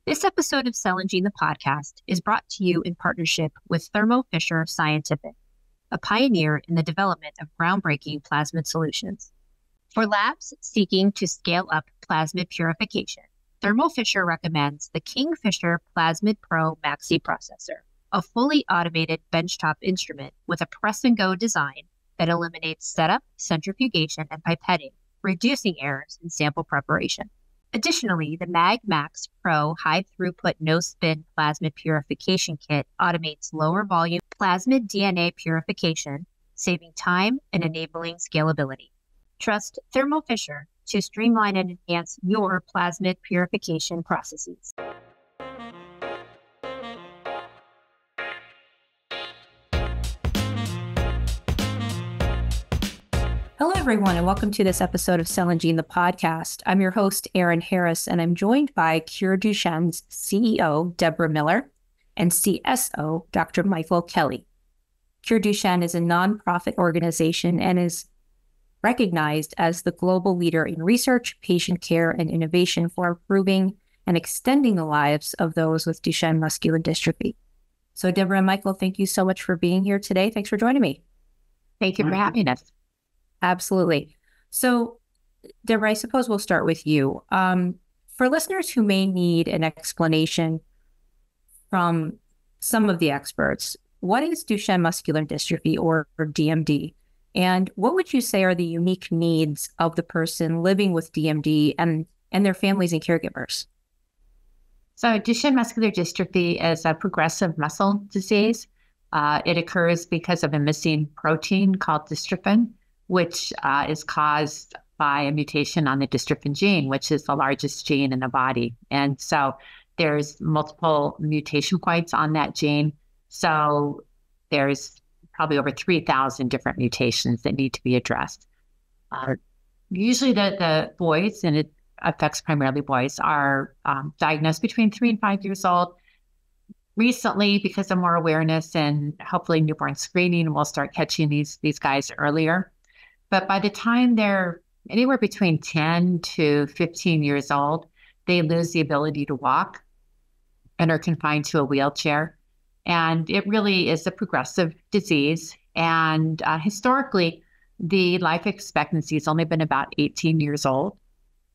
This episode of Cell and Gene, the podcast, is brought to you in partnership with Thermo Fisher Scientific, a pioneer in the development of groundbreaking plasmid solutions. For labs seeking to scale up plasmid purification, Thermo Fisher recommends the Kingfisher Plasmid Pro Maxi Processor, a fully automated benchtop instrument with a press-and-go design that eliminates setup, centrifugation, and pipetting, reducing errors in sample preparation. Additionally, the Mag Max Pro high-throughput no-spin plasmid purification kit automates lower-volume plasmid DNA purification, saving time and enabling scalability. Trust Thermo Fisher to streamline and enhance your plasmid purification processes. Hello, everyone, and welcome to this episode of Cell and Gene, the podcast. I'm your host, Erin Harris, and I'm joined by CureDuchenne's CEO, Debra Miller, and CSO, Dr. Michael Kelly. CureDuchenne is a nonprofit organization and is recognized as the global leader in research, patient care, and innovation for improving and extending the lives of those with Duchenne muscular dystrophy. So, Debra and Michael, thank you so much for being here today. Thanks for joining me. Thank you for having us. Absolutely. So, Debra, I suppose we'll start with you. For listeners who may need an explanation from some of the experts, what is Duchenne muscular dystrophy or DMD? And what would you say are the unique needs of the person living with DMD and their families and caregivers? So Duchenne muscular dystrophy is a progressive muscle disease. It occurs because of a missing protein called dystrophin, which is caused by a mutation on the dystrophin gene, which is the largest gene in the body. And so there's multiple mutation points on that gene. So there's probably over 3,000 different mutations that need to be addressed. Usually the boys, and it affects primarily boys, are diagnosed between 3 and 5 years old. Recently, because of more awareness and hopefully newborn screening, we'll start catching these guys earlier. But by the time they're anywhere between 10 to 15 years old, they lose the ability to walk and are confined to a wheelchair. And it really is a progressive disease. And historically, the life expectancy has only been about 18 years old.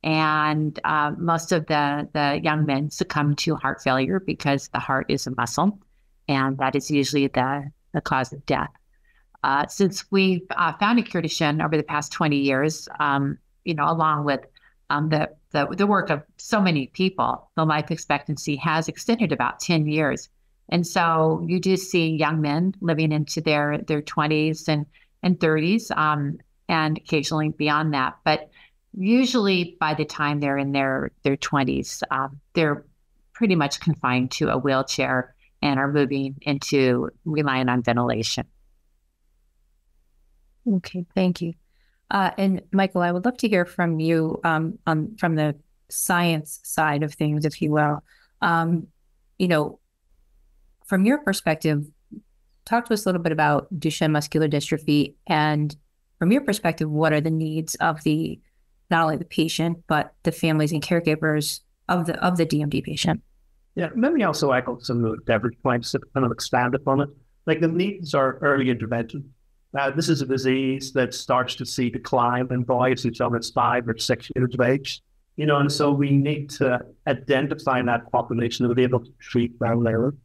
And most of the young men succumb to heart failure because the heart is a muscle. And that is usually the cause of death. Since we've founded CureDuchenne over the past 20 years, along with the work of so many people, the life expectancy has extended about 10 years. And so you do see young men living into their 20s and 30s, and occasionally beyond that. But usually by the time they're in their 20s, they're pretty much confined to a wheelchair and are moving into relying on ventilation. Okay, thank you. And Michael, I would love to hear from you from the science side of things, if you will. From your perspective, talk to us a little bit about Duchenne muscular dystrophy, and from your perspective, what are the needs of not only the patient but the families and caregivers of the DMD patient? Yeah, let me also echo some of the Debra's points to kind of expand upon it. Like, the needs are early intervention. This is a disease that starts to see decline in boys until it's 5 or 6 years of age. And so we need to identify that population and be able to treat them early.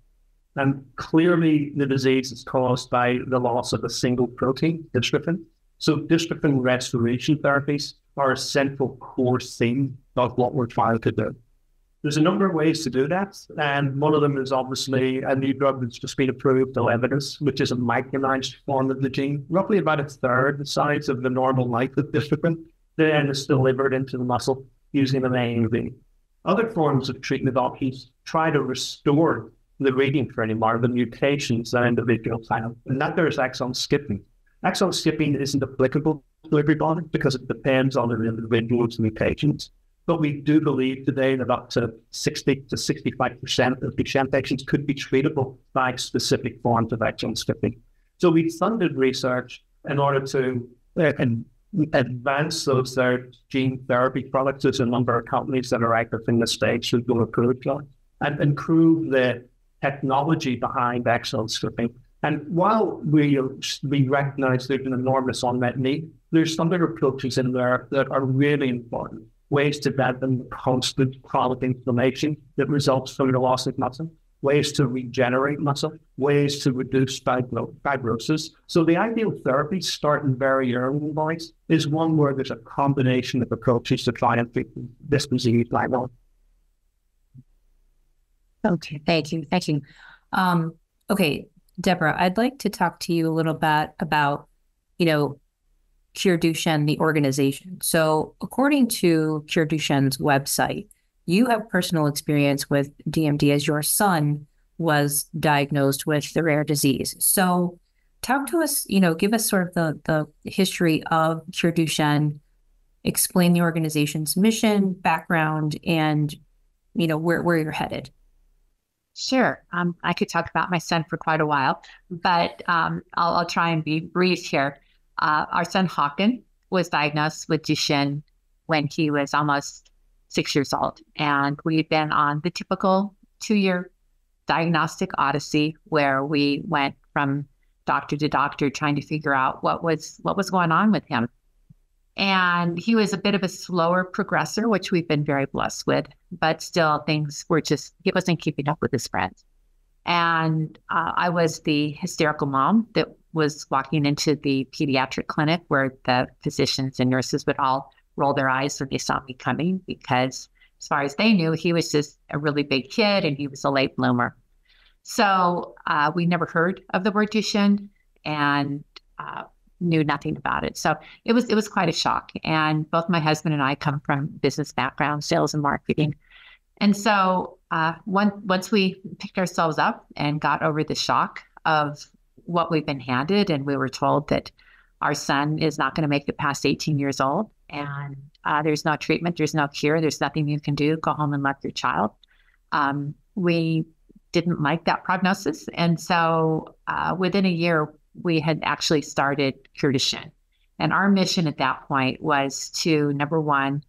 And clearly, the disease is caused by the loss of a single protein, dystrophin. So dystrophin restoration therapies are a central core theme of what we're trying to do. There's a number of ways to do that, and one of them is obviously a new drug that's just been approved, ELEVIDYS, which is a micronized form of the gene, roughly about a third the size of the normal life of dystrophin, then is delivered into the muscle using an AAV. Other forms of treatment options try to restore the reading for any more of the mutations that individuals have, and that there's exon skipping. Exon skipping isn't applicable to everybody because it depends on the individual's mutations. But we do believe today that up to 60 to 65% of Duchenne patients could be treatable by specific forms of exon skipping. So we funded research in order to advance those gene therapy products. There's a number of companies that are active in this stage who will approve them. and improve the technology behind exon skipping. And while we recognize there's an enormous unmet need, there's some other approaches in there that are really important. Ways to prevent the constant chronic inflammation that results from the loss of muscle, ways to regenerate muscle, ways to reduce fibrosis. So the ideal therapy, starting very early in life, is one where there's a combination of approaches to try and treat this disease like one. Okay, thank you. Okay, Debra, I'd like to talk to you a little bit about, CureDuchenne, the organization. So according to CureDuchenne's website, you have personal experience with DMD as your son was diagnosed with the rare disease. So talk to us, give us sort of the history of CureDuchenne, explain the organization's mission, background, and, where you're headed. Sure. I could talk about my son for quite a while, but I'll try and be brief here. Our son Håkon was diagnosed with Duchenne when he was almost 6 years old, and we've been on the typical 2-year diagnostic odyssey where we went from doctor to doctor trying to figure out what was going on with him. And he was a bit of a slower progressor, which we've been very blessed with, but still things were he wasn't keeping up with his friends. And I was the hysterical mom that was walking into the pediatric clinic where the physicians and nurses would all roll their eyes when they saw me coming, because as far as they knew, he was just a really big kid and he was a late bloomer. So we never heard of the word Duchenne and knew nothing about it. So it was quite a shock. And both my husband and I come from business background, sales and marketing. And so once we picked ourselves up and got over the shock of what we've been handed, and we were told that our son is not going to make it past 18 years old, and there's no treatment, there's no cure, there's nothing you can do, go home and love your child. We didn't like that prognosis. And so within a year, we had actually started CureDuchenne. And our mission at that point was to, number one,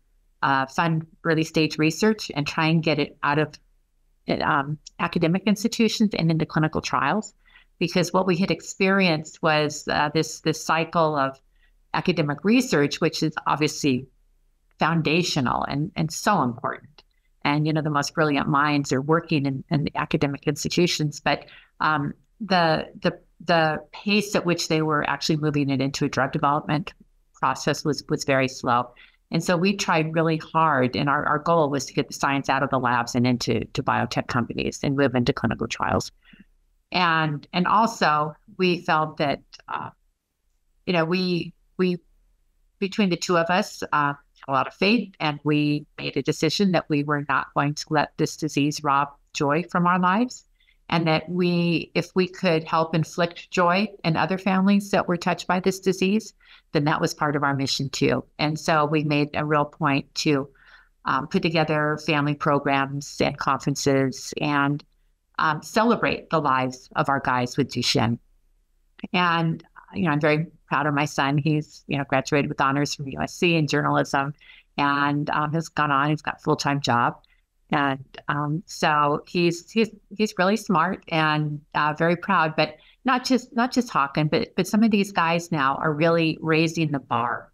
fund early stage research and try and get it out of academic institutions and into clinical trials. Because what we had experienced was this cycle of academic research, which is obviously foundational and so important. And, the most brilliant minds are working in the academic institutions, but the pace at which they were actually moving it into a drug development process was very slow. And so we tried really hard, and our goal was to get the science out of the labs and into biotech companies and move into clinical trials. And also we felt that, we between the two of us, a lot of faith, and we made a decision that we were not going to let this disease rob joy from our lives. And that if we could help inflict joy in other families that were touched by this disease, then that was part of our mission too. And so we made a real point to put together family programs and conferences and celebrate the lives of our guys with Duchenne. And, I'm very proud of my son. He's, graduated with honors from USC in journalism and has gone on, he's got a full-time job. And so he's really smart and very proud, but not just Håkon, but some of these guys now are really raising the bar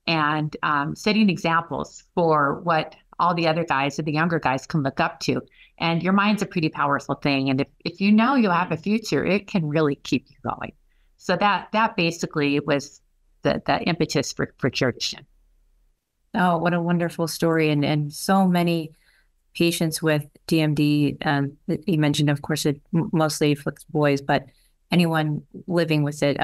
and setting examples for what all the other guys and the younger guys can look up to. And your mind's a pretty powerful thing. And if you'll have a future, it can really keep you going. So that basically was the impetus for CureDuchenne. Oh, what a wonderful story. And so many patients with DMD, you mentioned, of course, it mostly afflicts boys, but anyone living with it,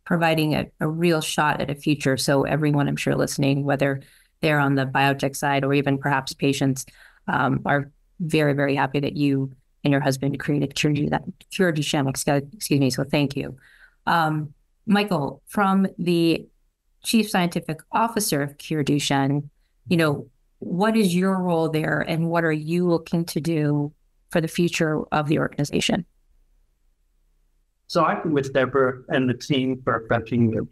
providing a real shot at a future. So everyone, I'm sure, listening, whether they're on the biotech side or even perhaps patients, are very, very happy that you and your husband created CureDuchenne. Excuse me. So thank you. Michael, from the Chief Scientific Officer of CureDuchenne, what is your role there and what are you looking to do for the future of the organization? So I've been with Debra and the team for 15 years.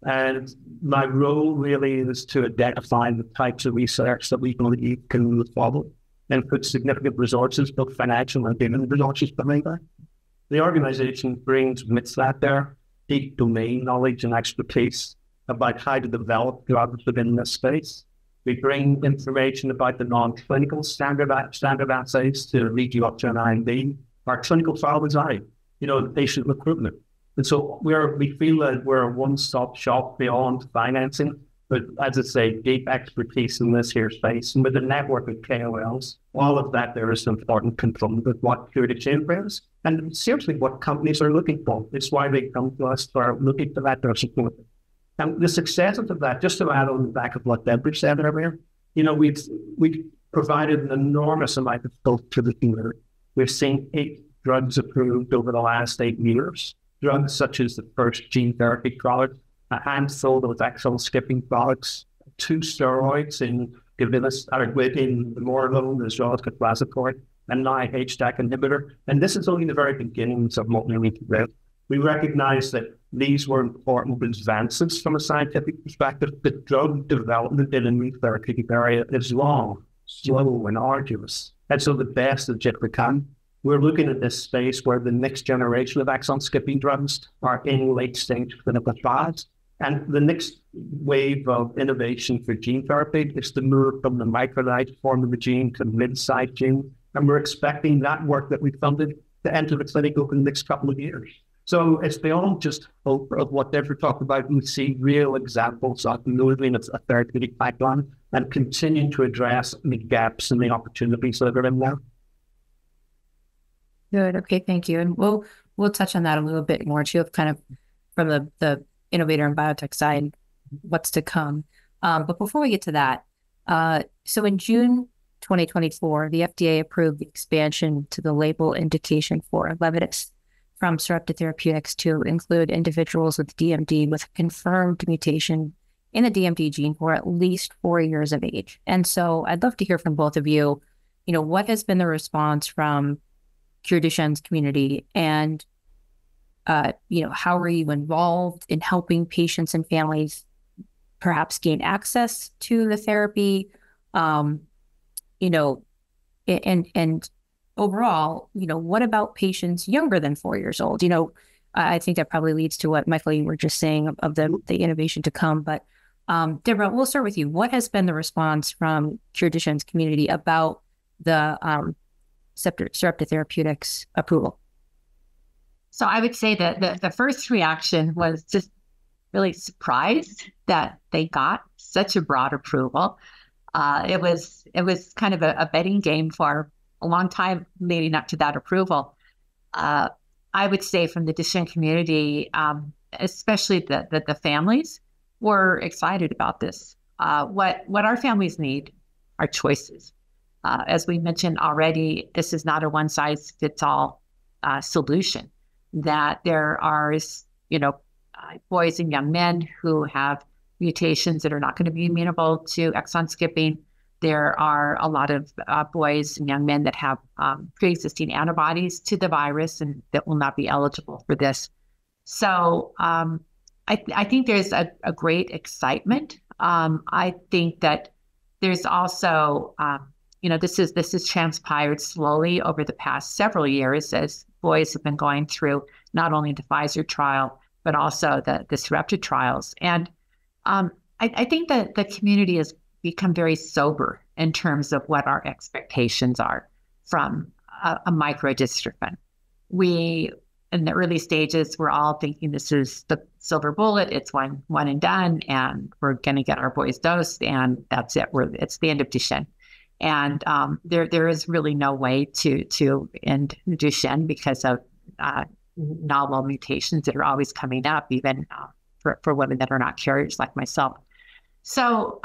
And my role really is to identify the types of research that we believe can move forward. and put significant resources, both financial and human resources behind that. The organization brings with that there deep domain knowledge and expertise about how to develop drugs within this space. We bring information about the non-clinical standard assays to lead you up to an IND. Our clinical trial design, the patient recruitment. And so we feel that we're a one-stop shop beyond financing, but as I say, deep expertise in this here space. And with a network of KOLs, all of that there is an important component of what CureDuchenne brings. And seriously, what companies are looking for. It's why they come to us for looking for that, they're supporting. And the success of that, just to add on the back of what Debra said earlier, we've provided an enormous amount of hope to the community. We've seen 8 drugs approved over the last 8 years. Drugs such as the first gene therapy product, a handful of exon skipping products, 2 steroids in ELEVIDYS, in the Morlone, as well as caplaziport, and now a HDAC inhibitor. And this is only the very beginnings of what we need to do. We recognize that these were important advances from a scientific perspective, but drug development in a new therapeutic area is long, slow, and arduous. And so the best is yet to come. We're looking at this space where the next generation of exon skipping drugs are in late stage clinical trials. And the next wave of innovation for gene therapy is to move from the micronized form of the gene to mid-sized gene. And we're expecting that work that we funded to enter the clinic over the next couple of years. So it's beyond just hope of what Debra talked about. We see real examples of moving a therapeutic pipeline and continuing to address the gaps and the opportunities that are in there. Good. Okay, thank you. And we'll touch on that a little bit more too, kind of from the innovator and biotech side, what's to come. But before we get to that, so in June 2024, the FDA approved the expansion to the label indication for ELEVIDYS from Sarepta Therapeutics to include individuals with DMD with a confirmed mutation in the DMD gene for at least 4 years of age. And so I'd love to hear from both of you, what has been the response from CureDuchenne's community, and how are you involved in helping patients and families perhaps gain access to the therapy, and overall, what about patients younger than 4 years old? I think that probably leads to what, Michael, you were just saying of the innovation to come. But Debra, we'll start with you. What has been the response from CureDuchenne's community about the Sarepta Therapeutics approval? So I would say that the first reaction was just really surprised that they got such a broad approval. It was kind of a betting game for a long time leading up to that approval. I would say from the Duchenne community, especially the families, were excited about this. What our families need are choices. As we mentioned already, this is not a one-size-fits-all solution. That there are, boys and young men who have mutations that are not going to be amenable to exon skipping. There are a lot of boys and young men that have pre-existing antibodies to the virus and that will not be eligible for this. So I think there's a great excitement. I think that there's also, this is transpired slowly over the past several years as boys have been going through not only the Pfizer trial, but also the Sarepta trials. And I think that the community has become very sober in terms of what our expectations are from a microdystrophin. We, in the early stages, we're all thinking this is the silver bullet. It's one and done, and we're going to get our boys dosed, and that's it. It's the end of Duchenne. And there is really no way to end Duchenne because of novel mutations that are always coming up, even for women that are not carriers like myself. So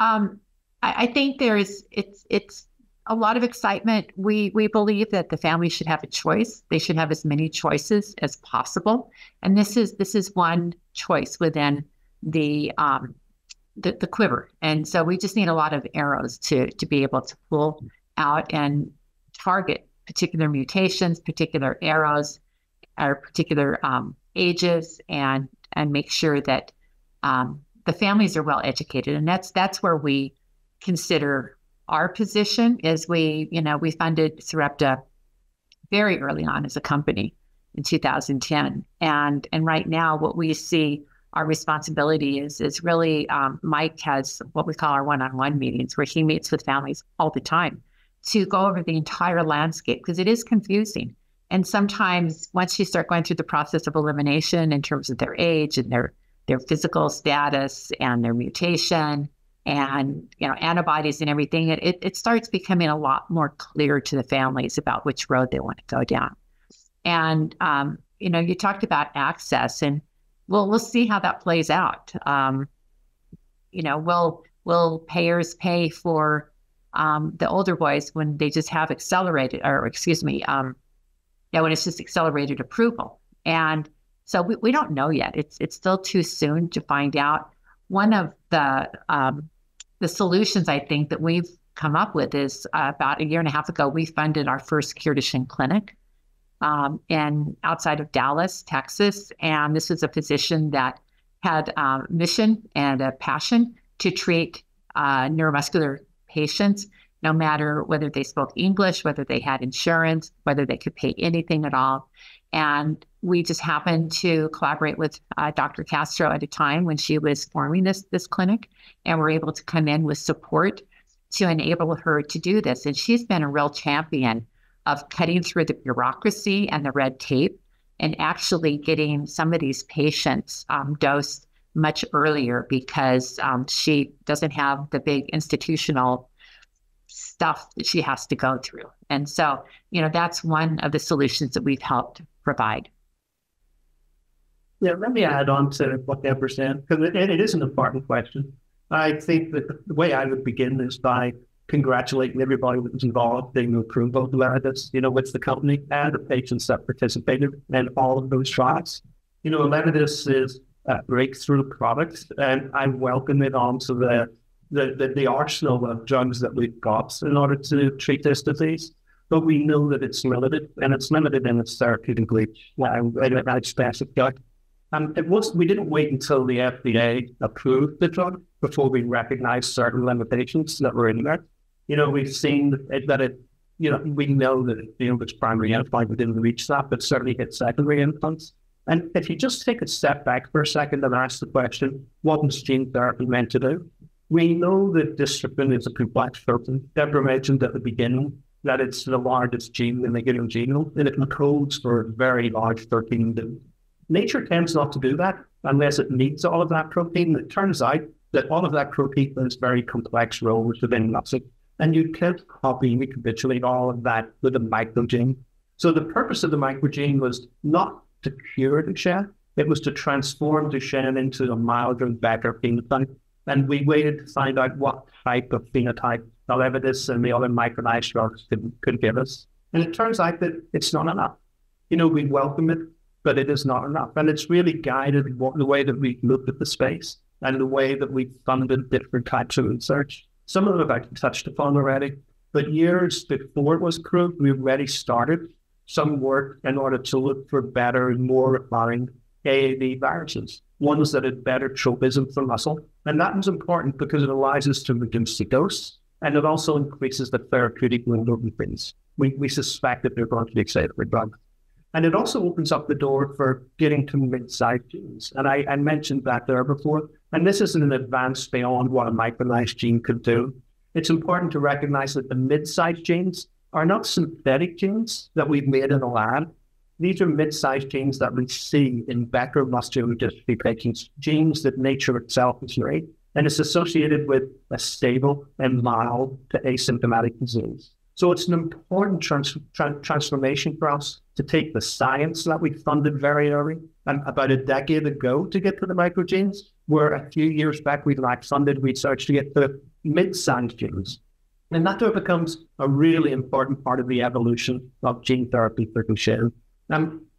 I think it's a lot of excitement. We believe that the family should have a choice. They should have as many choices as possible, and this is one choice within the quiver. And so we just need a lot of arrows to be able to pull out and target particular mutations, particular arrows, or particular ages, and make sure that the families are well educated. And that's where we consider our position is we funded Sarepta very early on as a company in 2010. And right now what we see our responsibility is really, Mike has what we call our one-on-one meetings where he meets with families all the time to go over the entire landscape because it is confusing. And sometimes once you start going through the process of elimination in terms of their age and their physical status and their mutation and antibodies and everything, it starts becoming a lot more clear to the families about which road they want to go down. And you talked about access, and we'll see how that plays out. Will payers pay for the older boys when they just have when it's just accelerated approval? And so we don't know yet. It's still too soon to find out. One of the solutions I think that we've come up with is about a year and a half ago, we funded our first CureDuchenne clinic outside of Dallas, Texas. And this was a physician that had a mission and a passion to treat neuromuscular patients, no matter whether they spoke English, whether they had insurance, whether they could pay anything at all. And we just happened to collaborate with Dr. Castro at a time when she was forming this clinic, and we're able to come in with support to enable her to do this. And she's been a real champion of cutting through the bureaucracy and the red tape and actually getting some of these patients dosed much earlier because she doesn't have the big institutional stuff that she has to go through. And so, that's one of the solutions that we've helped provide. Yeah, let me add on to what Debra said, because it is an important question. I think that the way I would begin is by congratulating everybody that was involved in the approval of ELEVIDYS, with the company and the patients that participated in all of those trials. ELEVIDYS is a breakthrough product, and I welcome it onto the arsenal of drugs that we've got in order to treat this disease. But we know that it's limited, and it's limited in its therapeutic reach. We didn't wait until the FDA approved the drug before we recognized certain limitations that were in there. We've seen that we know that it failed its primary endpoint. We didn't reach that, but certainly hit secondary endpoints. And if you just take a step back for a second and ask the question, what is gene therapy meant to do? We know that dystrophin is a complex protein. Debra mentioned at the beginning that it's the largest gene in the human genome, and it encodes for a very large 13. Nature tends not to do that unless it needs all of that protein. It turns out that all of that protein is very complex roles within muscle, and you can't copy, recapitulate all of that with a microgene. So the purpose of the microgene was not to cure Duchenne, it was to transform Duchenne into a milder and better phenotype. And we waited to find out what type of phenotype ELEVIDYS and the other micronized drugs could give us. And it turns out that it's not enough. We welcome it, but it is not enough. And it's really guided the way that we looked at the space and the way that we funded different types of research. Some of them I've touched upon already, but years before it was approved, we already started some work in order to look for better and more refined AAV viruses, ones that had better tropism for muscle. And that was important because it allows us to reduce the dose, and it also increases the therapeutic window of things. We suspect that they're going to be excited for drugs. And it also opens up the door for getting to mid-sized genes. And I mentioned that there before. And this is an advance beyond what a micronized gene could do. It's important to recognize that the mid-sized genes are not synthetic genes that we've made in a lab. These are mid-sized genes that we see in Becker muscular dystrophy patients, genes that nature itself has made, and it's associated with a stable and mild to asymptomatic disease. So it's an important transformation for us to take the science that we funded very early, and about a decade ago to get to the microgenes, where a few years back we'd funded research to get to the mid-sized genes. And that becomes a really important part of the evolution of gene therapy for Duchenne.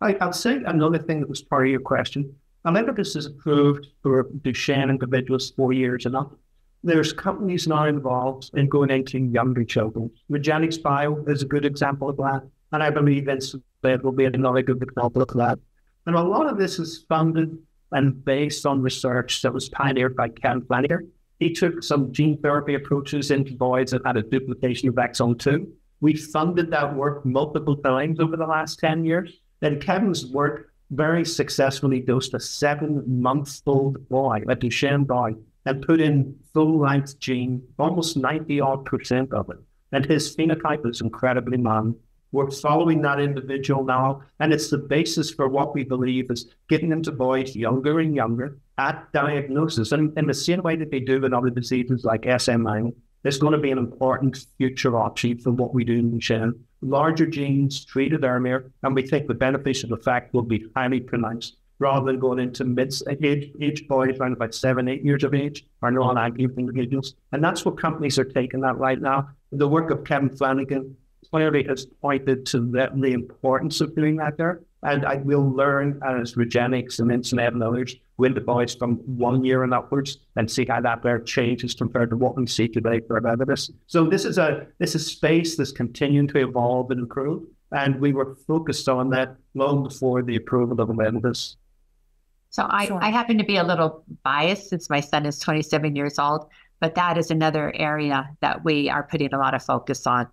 I'll say another thing that was part of your question. ELEVIDYS is approved for Duchenne individuals 4 years and up. There's companies now involved in going into younger children. REGENXBIO is a good example of that. And I believe Insulet will be another good example of that. And a lot of this is funded and based on research that was pioneered by Ken Flanagan He took some gene therapy approaches into boys that had a duplication of exon 2. We funded that work multiple times over the last 10 years. Then Kevin's work very successfully dosed a 7-month-old boy, a Duchenne boy, and put in full-length gene, almost 90% of it. And his phenotype is incredibly man. We're following that individual now, and it's the basis for what we believe is getting into boys younger and younger at diagnosis. And in the same way that they do in other diseases like SMA, there's going to be an important future option for what we do in Duchenne. Larger genes treated earlier, and we think the beneficial effect will be highly pronounced, rather than going into mid-age boys around about 7, 8 years of age are non-active individuals. And that's what companies are taking that right now. The work of Kevin Flanagan clearly has pointed to the importance of doing that there. And I will learn as Regenix and Insulet and others with the boys from 1 year and upwards and see how that there changes compared to what we see today for ELEVIDYS. So this is space that's continuing to evolve and improve. And we were focused on that long before the approval of ELEVIDYS. So I happen to be a little biased since my son is 27 years old, but that is another area that we are putting a lot of focus on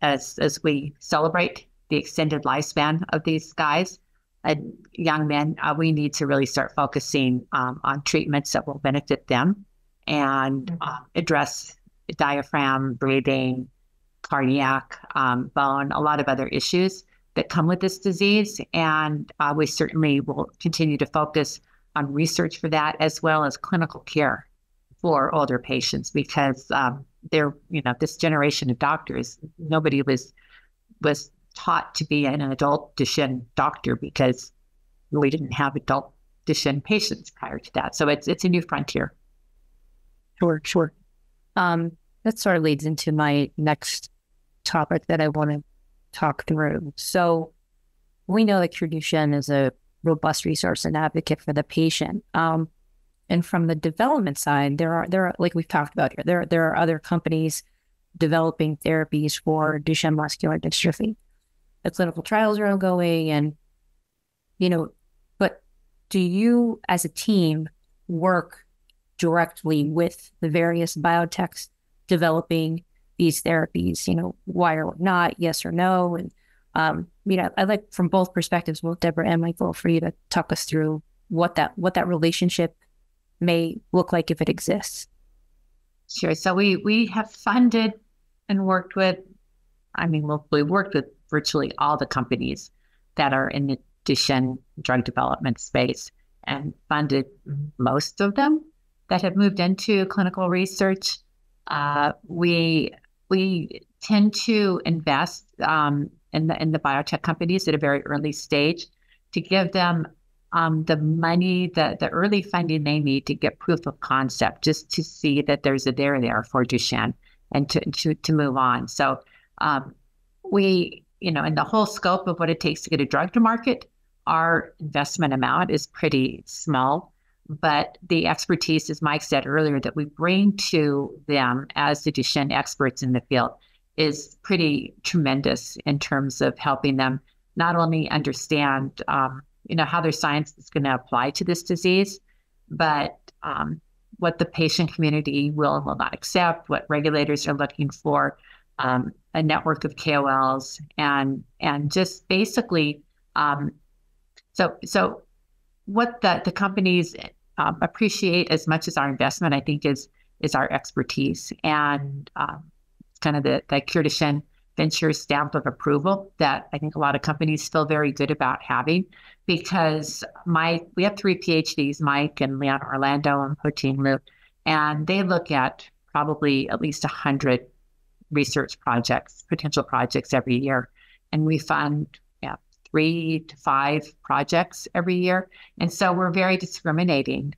as we celebrate the extended lifespan of these guys and young men. We need to really start focusing on treatments that will benefit them and address diaphragm, breathing, cardiac, bone, a lot of other issues that come with this disease. And we certainly will continue to focus on research for that, as well as clinical care for older patients, because this generation of doctors, nobody was taught to be an adult Duchenne doctor because we didn't have adult Duchenne patients prior to that. So it's a new frontier. Sure. That sort of leads into my next topic that I want to talk through. So we know that CureDuchenne is a robust resource and advocate for the patient. And from the development side, there are like we've talked about here, there are other companies developing therapies for Duchenne muscular dystrophy. The clinical trials are ongoing, and but do you as a team work directly with the various biotechs developing these therapies? Why or not, yes or no? And I'd like from both perspectives, both Debra and Michael, for you to talk us through what that relationship may look like if it exists. Sure. So we have funded and worked with, we worked with virtually all the companies that are in the Duchenne drug development space and funded most of them that have moved into clinical research. We tend to invest in the biotech companies at a very early stage to give them the money, the early funding they need to get proof of concept, just to see that there's a there for Duchenne and to move on. So we, in the whole scope of what it takes to get a drug to market, our investment amount is pretty small, but the expertise, as Mike said earlier, that we bring to them as the Duchenne experts in the field is pretty tremendous in terms of helping them not only understand how their science is going to apply to this disease, but what the patient community will not accept, what regulators are looking for, a network of KOLs, and just basically, so what the companies appreciate as much as our investment, I think, is our expertise, and kind of the CureDuchenne venture stamp of approval that I think a lot of companies feel very good about having, because we have 3 PhDs, Mike and Leon Orlando and Poteen Liu, and they look at probably at least 100 research projects, potential projects every year. And we fund 3 to 5 projects every year. And so we're very discriminating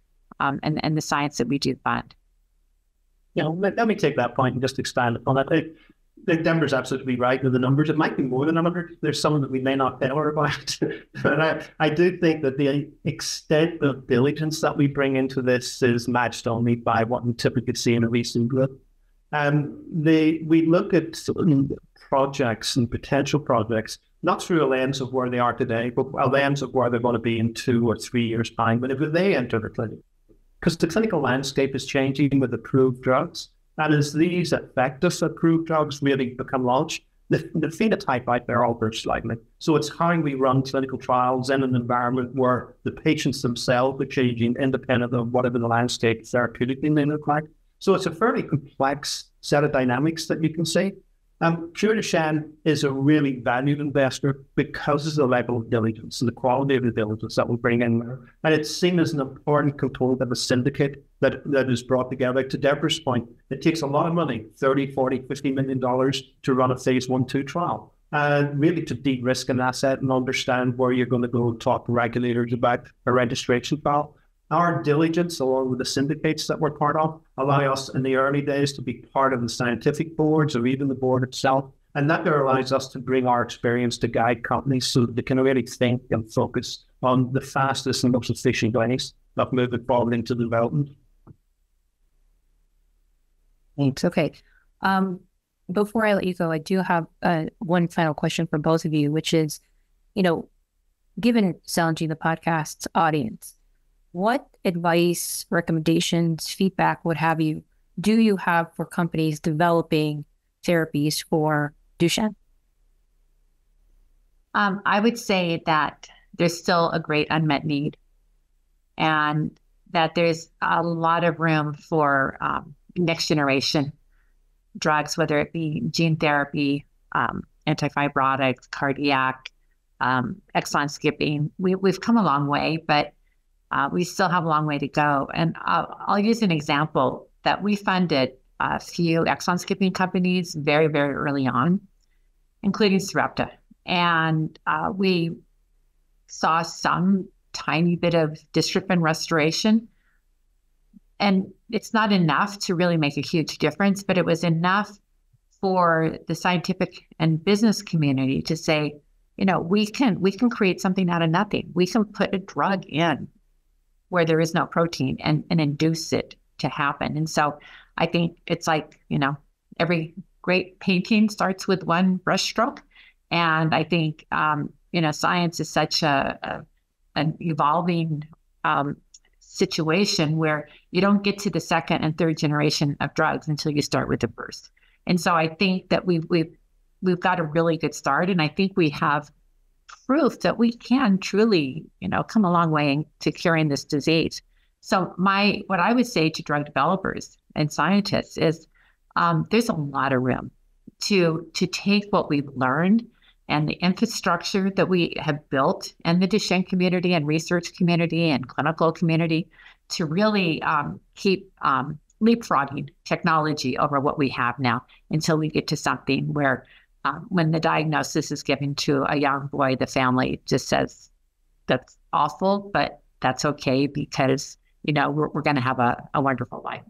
in the science that we do fund. Let me take that point and just expand upon it. Debra's absolutely right with the numbers. It might be more than 100. There's some that we may not tell her about. But I do think that the extent of diligence that we bring into this is matched only by what we typically see in a recent group. We look at projects and potential projects, not through a lens of where they are today, but a lens of where they're going to be in 2 or 3 years' time. But if they enter the clinic, because the clinical landscape is changing with approved drugs. And as these effective approved drugs really become launched, the phenotype out there alters slightly. So it's how we run clinical trials in an environment where the patients themselves are changing independent of whatever the landscape therapeutically may look like. So it's a fairly complex set of dynamics that you can see. CureDuchenne is a really valued investor because of the level of diligence and the quality of the diligence that we bring in there. And it's seen as an important component of a syndicate that is brought together. To Debra's point, it takes a lot of money, $30, $40, $50 million to run a phase 1-2 trial. And really to de-risk an asset and understand where you're going to go talk to regulators about a registration file. Our diligence, along with the syndicates that we're part of, allow us in the early days to be part of the scientific boards or even the board itself. And that allows us to bring our experience to guide companies so that they can really think and focus on the fastest and most efficient ways of moving forward into development. Thanks. Okay. Before I let you go, I do have one final question for both of you, which is, given Cell and Gene, the podcast's audience, what advice, recommendations, feedback, do you have for companies developing therapies for Duchenne? I would say that there's still a great unmet need and that there's a lot of room for next generation drugs, whether it be gene therapy, antifibrotics, cardiac, exon skipping. We've come a long way, but we still have a long way to go. And I'll use an example that we funded a few exon skipping companies very, very early on, including Sarepta. And we saw some tiny bit of dystrophin restoration. And it's not enough to really make a huge difference, but it was enough for the scientific and business community to say, we can create something out of nothing. We can put a drug in where there is no protein and induce it to happen. And so I think it's like, every great painting starts with one brushstroke. And I think, science is such an evolving situation where you don't get to the second and third generation of drugs until you start with the first. And so I think that we've got a really good start. And I think we have proof that we can truly, come a long way to curing this disease. So what I would say to drug developers and scientists is there's a lot of room to take what we've learned and the infrastructure that we have built in the Duchenne community and research community and clinical community to really keep leapfrogging technology over what we have now until we get to something where when the diagnosis is given to a young boy, the family just says, that's awful, but that's okay because, we're going to have a wonderful life.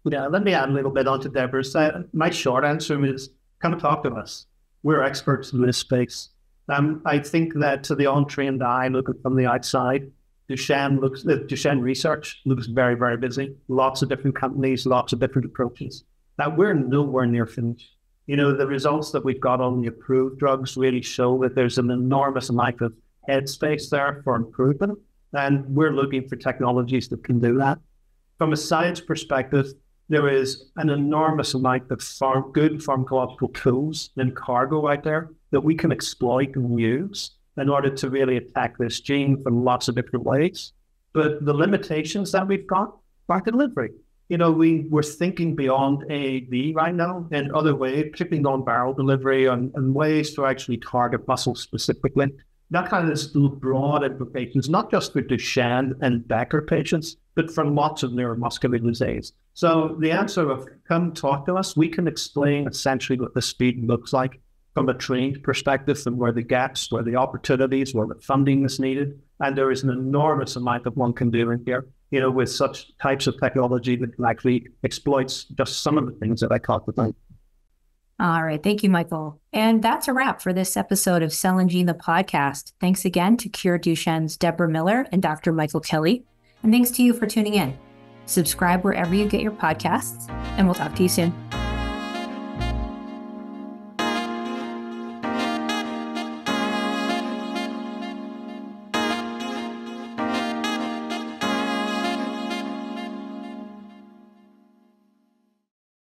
Yeah, let me add a little bit onto Debra's. My short answer is come talk to us. We're experts in this space. I think that to the untrained eye looking from the outside, Duchenne research looks very, very busy. Lots of different companies, lots of different approaches. Now, we're nowhere near finished. The results that we've got on the approved drugs really show that there's an enormous amount of headspace there for improvement. And we're looking for technologies that can do that. From a science perspective, there is an enormous amount of good pharmacological tools in cargo out there that we can exploit and use in order to really attack this gene from lots of different ways. But the limitations that we've got are delivery. We're thinking beyond AAV right now in other ways, particularly non-viral delivery and ways to actually target muscle specifically. That kind of still broad implications, not just for Duchenne and Becker patients, but for lots of neuromuscular disease. So the answer of come talk to us, we can explain essentially what the speed looks like from a trained perspective and where the gaps, where the opportunities, where the funding is needed. And there is an enormous amount that one can do in here, with such types of technology that can actually exploit just some of the things that I talked about. All right. Thank you, Michael. And that's a wrap for this episode of Cell and Gene, the podcast. Thanks again to CureDuchenne's Debra Miller and Dr. Michael Kelly. And thanks to you for tuning in. Subscribe wherever you get your podcasts, and we'll talk to you soon.